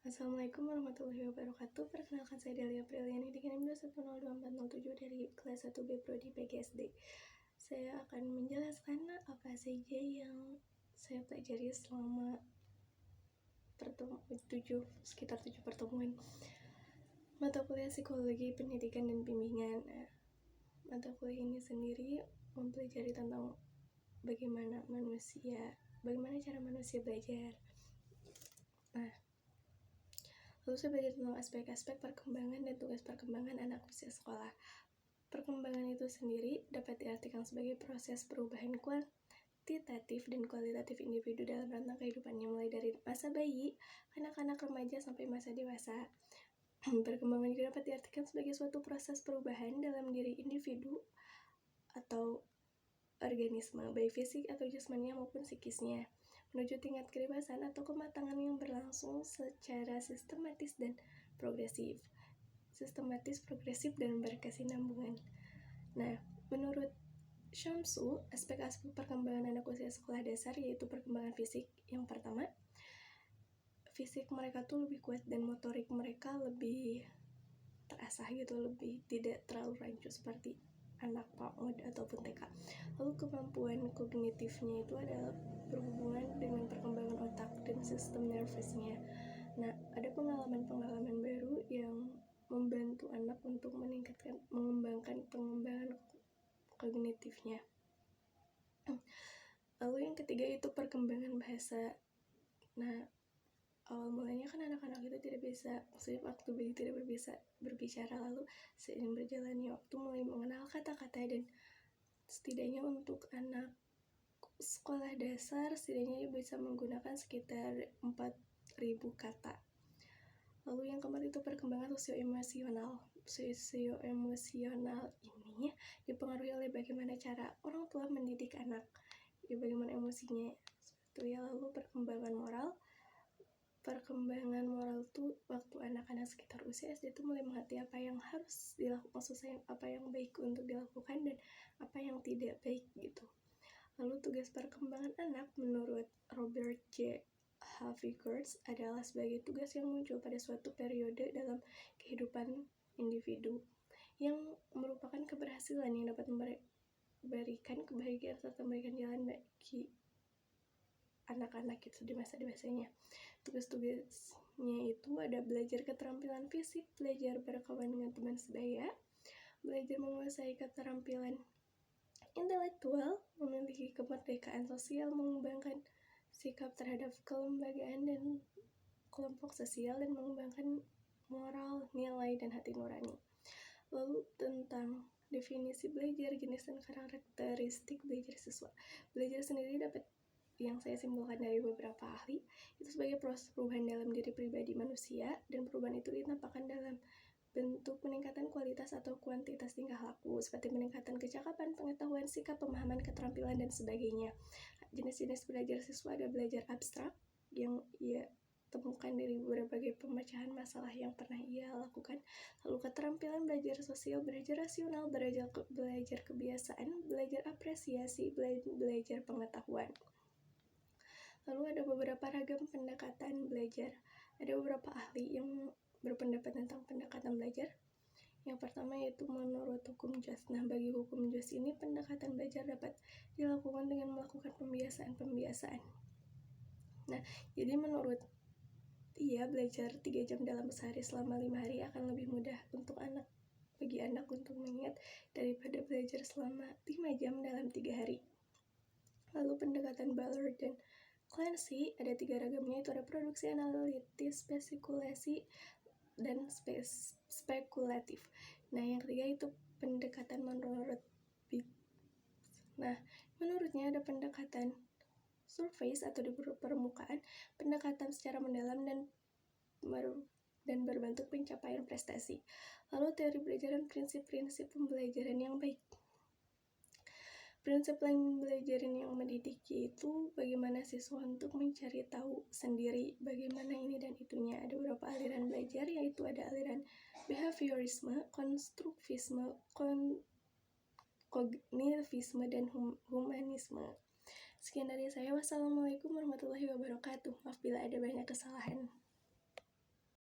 Assalamualaikum warahmatullahi wabarakatuh. Perkenalkan saya Delia Priliani dengan NIM 2102407 dari kelas 1B Prodi PGSD. Saya akan menjelaskan apa saja yang saya pelajari selama sekitar 7 pertemuan mata kuliah psikologi, pendidikan, dan bimbingan. Mata kuliah ini sendiri mempelajari tentang bagaimana cara manusia belajar. Lalu saya belajar tentang aspek-aspek perkembangan dan tugas perkembangan anak usia sekolah. Perkembangan itu sendiri dapat diartikan sebagai proses perubahan kuantitatif dan kualitatif individu dalam rentang kehidupannya, mulai dari masa bayi, anak-anak remaja, sampai masa dewasa. Perkembangan juga dapat diartikan sebagai suatu proses perubahan dalam diri individu atau organisme, baik fisik atau jasmania maupun psikisnya, menuju tingkat kebebasan atau kematangan yang berlangsung secara sistematis, progresif dan berkesinambungan. Nah, menurut Shamsu, aspek-aspek perkembangan anak usia sekolah dasar yaitu perkembangan fisik. Yang pertama, fisik mereka tuh lebih kuat dan motorik mereka lebih terasah gitu, lebih tidak terlalu rancu seperti anak PAUD ataupun TK. Lalu kemampuan kognitifnya itu adalah berhubungan dengan perkembangan otak dan sistem nervousnya. Nah, ada pengalaman-pengalaman baru yang membantu anak untuk mengembangkan pengembangan kognitifnya. Lalu yang ketiga itu perkembangan bahasa. Nah, awal mulanya kan anak-anak itu tidak bisa, maksudnya waktu bayi tidak bisa berbicara, lalu seiring berjalannya waktu mulai mengenal kata-kata, dan setidaknya untuk anak sekolah dasar setidaknya bisa menggunakan sekitar 4.000 kata. Lalu yang keempat itu perkembangan sosioemosional. Sosioemosional ini dipengaruhi oleh bagaimana cara orang tua mendidik anak, bagaimana emosinya seperti ya. Lalu perkembangan moral tuh waktu anak-anak sekitar usia SD tuh mulai mengerti apa yang harus dilakukan, maksudnya apa yang baik untuk dilakukan dan apa yang tidak baik gitu. Lalu tugas perkembangan anak menurut Robert J. Havigers adalah sebagai tugas yang muncul pada suatu periode dalam kehidupan individu yang merupakan keberhasilan yang dapat memberikan kebahagiaan serta memberikan jalan bagi anak-anak itu di masa dewasanya. Tugas-tugasnya itu ada belajar keterampilan fisik, belajar berkawan dengan teman sebaya, belajar menguasai keterampilan intelektual, memiliki kemerdekaan sosial, mengembangkan sikap terhadap kelembagaan dan kelompok sosial, dan mengembangkan moral, nilai, dan hati nurani. Lalu tentang definisi belajar, jenis dan karakteristik belajar siswa. Belajar sendiri dapat yang saya simpulkan dari beberapa ahli itu sebagai proses perubahan dalam diri pribadi manusia, dan perubahan itu ditampakkan dalam bentuk peningkatan kualitas atau kuantitas tingkah laku, seperti peningkatan kecakapan, pengetahuan, sikap, pemahaman, keterampilan, dan sebagainya. Jenis-jenis belajar siswa ada belajar abstrak yang ia temukan dari berbagai pemecahan masalah yang pernah ia lakukan. Lalu keterampilan belajar sosial, belajar rasional, belajar kebiasaan, belajar apresiasi, belajar pengetahuan. Lalu ada beberapa ragam pendekatan belajar. Ada beberapa ahli yang berpendapat tentang pendekatan belajar. Yang pertama yaitu menurut hukum Joss. Nah, bagi hukum Joss ini pendekatan belajar dapat dilakukan dengan melakukan pembiasaan. Nah, jadi menurut dia belajar 3 jam dalam sehari selama 5 hari akan lebih mudah bagi anak untuk mengingat daripada belajar selama 5 jam dalam 3 hari. Lalu pendekatan Ballard dan Clancy ada 3 ragamnya, itu ada produksi, analitis, spekulasi, dan spekulatif. Nah, yang ketiga itu pendekatan menurut Biggs. Nah, menurutnya ada pendekatan surface atau di permukaan, pendekatan secara mendalam dan berbentuk pencapaian prestasi. Lalu teori belajar dan prinsip-prinsip pembelajaran yang baik. Prinsip pembelajaran yang mendidik yaitu bagaimana siswa untuk mencari tahu sendiri bagaimana ini dan itunya. Ada beberapa aliran belajar, yaitu ada aliran behaviorisme, konstruktivisme, kognitivisme, dan humanisme. Sekian dari saya. Wassalamualaikum warahmatullahi wabarakatuh. Maaf bila ada banyak kesalahan.